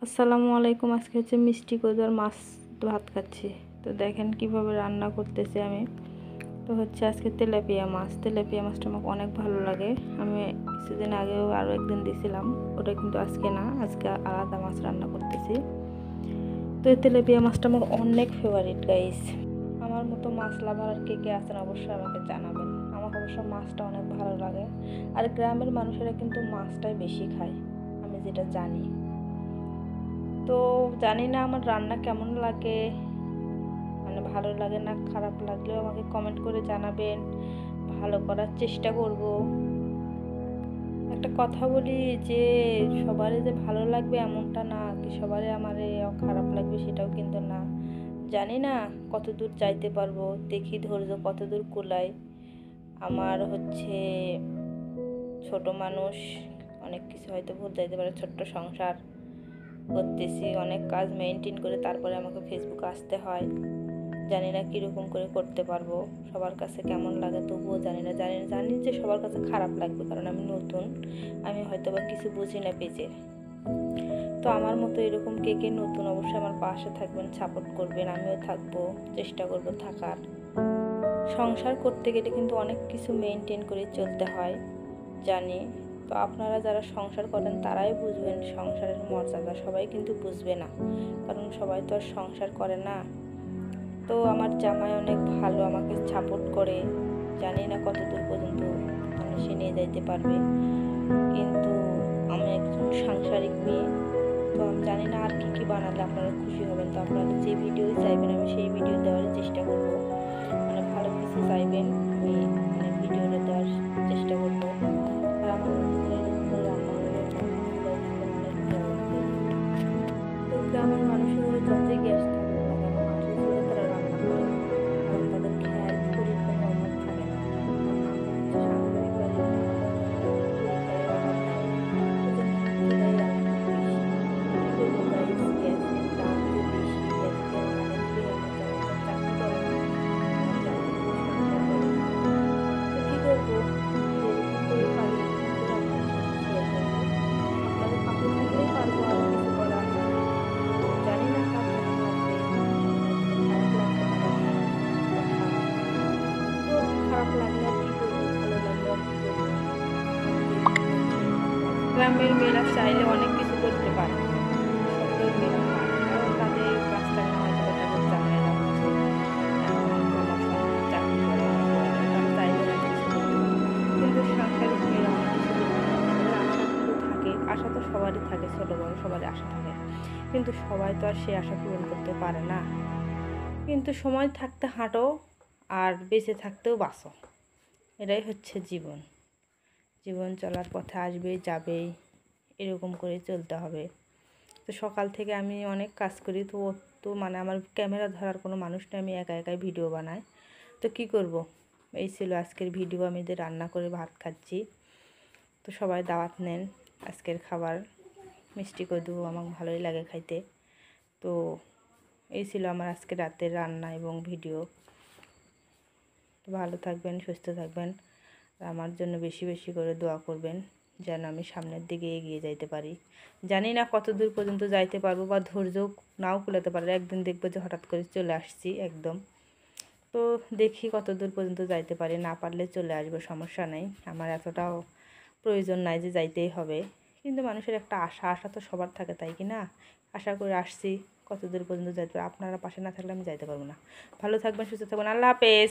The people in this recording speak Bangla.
আসসালামু আলাইকুম। আজকে হচ্ছে মিষ্টি কদুর মাছ ভাত খাচ্ছি। তো দেখেন কিভাবে রান্না করতেছি আমি। তো হচ্ছে আজকে তেলাপিয়া মাছটা আমাকে অনেক ভালো লাগে। আমি কিছুদিন আগেও আরও একদিন দিয়েছিলাম, ওটা কিন্তু আজকে না, আজকে আলাদা মাছ রান্না করতেছি। তো এই তেলাপিয়া মাছটা আমার অনেক ফেভারিট গাইস। আমার মতো মাছ লাভার আর কে কে আছেন অবশ্যই আমাকে জানাবেন। আমার অবশ্য মাছটা অনেক ভালো লাগে। আর গ্রামের মানুষেরা কিন্তু মাছটাই বেশি খায়, আমি যেটা জানি। তো জানি না আমার রান্না কেমন লাগে, মানে ভালো লাগে না খারাপ লাগলেও আমাকে কমেন্ট করে জানাবেন, ভালো করার চেষ্টা করব। একটা কথা বলি যে সবারই যে ভালো লাগবে এমনটা না, কি সবারই আমারে খারাপ লাগবে সেটাও কিন্তু না। জানি না কতদূর যাইতে পারবো, দেখি ধৈর্য কতদূর কুলায়। আমার হচ্ছে ছোট মানুষ, অনেক কিছু হয়তো ভুল যাইতে পারে, ছোট্ট সংসার করতেছি, অনেক কাজ মেনটেন করে তারপরে আমাকে ফেসবুকে আসতে হয়। জানি না কীরকম করে করতে পারবো, সবার কাছে কেমন লাগে তবুও জানি না। জানি যে সবার কাছে খারাপ লাগবে, কারণ আমি নতুন, আমি হয়তো বা কিছু বুঝি না পেজে। তো আমার মতো এরকম কে কে নতুন অবশ্যই আমার পাশে থাকবেন, সাপোর্ট করবেন, আমিও থাকবো, চেষ্টা করব থাকার। সংসার করতে গেলে কিন্তু অনেক কিছু মেনটেন করে চলতে হয়, জানি। তো আপনারা যারা সংসার করেন তারাই বুঝবেন সংসারের মর্যাদা, সবাই কিন্তু বুঝবে না, কারণ সবাই তো আর সংসার করে না। তো আমার জামাই অনেক ভালো, আমাকে সাপোর্ট করে। জানি না কতদূর পর্যন্ত সে নিয়ে যাইতে পারবে, কিন্তু আমি একজন সাংসারিক মেয়ে। তো আমি জানি না আর কি বানালে আপনারা খুশি হবেন। তো আপনারা যে ভিডিও চাইবেন আমি সেই ভিডিও দেওয়ার চেষ্টা করব, মানে ভালো কিছু চাইবেন আমি মানে ভিডিওটা দেওয়ার চেষ্টা করব। আর আমার রান্না করে তো গ্রামের মানুষের যতই গ্যাস থাকে না কেন মাটির চুলায় তারা রান্না করে, কারণ তাদের খেয়াল খড়ির কোনো অভাব থাকে না। গ্রামের মেয়েরা চাইলে অনেক কিছু করতে পারে, শহরের মেয়েরা পারে, কারণ তাদের রাস্তায় হয়তো তাদের জামাইরা হচ্ছে চাকরি করে, তারা চাইলে অনেক কিছু করতে পারে। কিন্তু সাংসারিক মেয়েরা অনেক কিছু করতে পারে না। তাদের আশা কিন্তু থাকে, আশা তো সবারই থাকে, ছোটো বড়ো সবারই আশা থাকে, কিন্তু সবাই তো আর সেই আশা পূরণ করতে পারে না। কিন্তু সময় থাকতে হাঁটো আর বেঁচে থাকতেও বাঁচো, এটাই হচ্ছে জীবন। জীবন চলার পথে আসবে যাবেই, এরকম করে চলতে হবে। তো সকাল থেকে আমি অনেক কাজ করি, তো মানে আমার ক্যামেরা ধরার কোনো মানুষ নেই, আমি একা একাই ভিডিও বানাই। তো কি করব, এই ছিল আজকের ভিডিও। আমি যে রান্না করে ভাত খাচ্ছি, তো সবাই দাওয়াত নেন আজকের খাবার। মিষ্টি কদু আমার ভালোই লাগে খাইতে। তো এই ছিল আমার আজকে রাতের রান্না এবং ভিডিও। তো ভালো থাকবেন, সুস্থ থাকবেন, আর আমার জন্য বেশি বেশি করে দোয়া করবেন যেন আমি সামনের দিকে এগিয়ে যাইতে পারি। জানি না কত দূর পর্যন্ত যাইতে পারবো, বা ধৈর্য নাও কুলাতে পারবো, একদিন দেখবো যে হঠাৎ করে চলে আসছি একদম। তো দেখি কত দূর পর্যন্ত যাইতে পারি, না পারলে চলে আসবো, সমস্যা নেই। আমার এতটাও প্রয়োজন নাই যে যাইতেই হবে, কিন্তু মানুষের একটা আশা তো সবার থাকে, তাই কি না? আশা করে আসছি, কত দূর পর্যন্ত যাইতে পারবো। আপনারা পাশে না থাকলে আমি যাইতে পারবো না। ভালো থাকবেন, সুস্থ থাকবেন, আল্লাহ হাফেজ।